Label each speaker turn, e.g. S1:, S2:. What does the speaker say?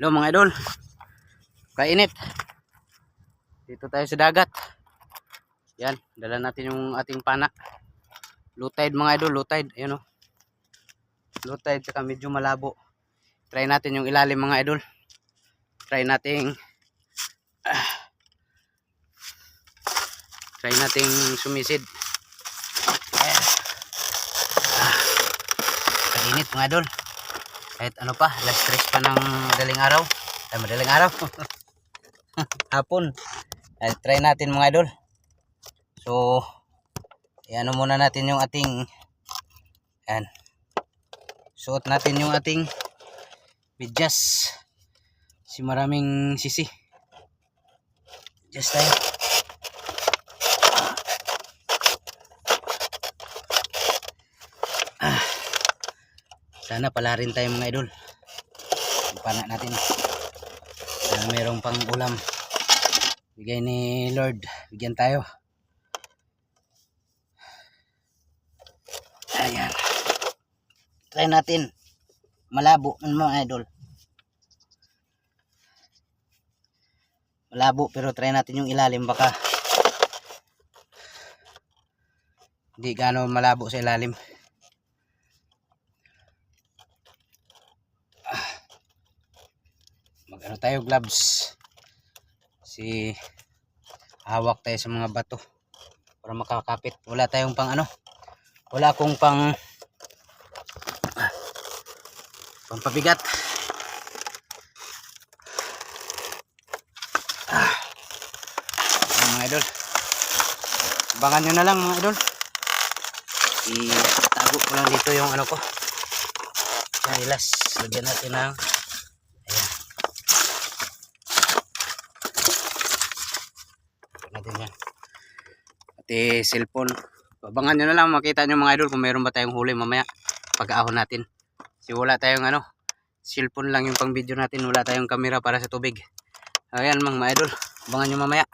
S1: Hello mga idol, kainit. Dito tayo sa dagat. Yan, dala natin yung ating pana. Low tide mga idol, low tide. Ayan o. Low tide saka medyo malabo. Try natin yung ilalim mga idol. Try nating sumisid. Ayan. Kainit mga idol. Kahit ano pa, last stress pa ng madaling araw. Ay, madaling araw. Hapon. Ay, try natin mga idol. So, iano muna natin yung ating, yan. Suot natin yung ating medyas. Si maraming sisi. Just tayo. Sana pala rin tayo mga idol. Pana natin. Sana mayroong pang ulam. Bigay ni Lord. Bigyan tayo. Ayan. Try natin. Malabo mga idol. Malabo pero try natin yung ilalim. Baka hindi gaano malabo sa ilalim. Mag-ano tayo, gloves. Si hawak tayo sa mga bato para makakapit. Wala tayong pang ano. Wala akong pampabigat. Mga idol. Abangan nyo na lang mga idol. Itago ko lang dito yung ano ko. Ilas. Lagyan natin ng natin yan. Pati cellphone. Abangan nyo na lang, makita nyo mga idol kung mayroon ba tayong huli mamaya pag-aahon natin. Kasi wala tayong cellphone lang yung pang video natin. Wala tayong camera para sa tubig. Ayan mga idol, abangan nyo mamaya.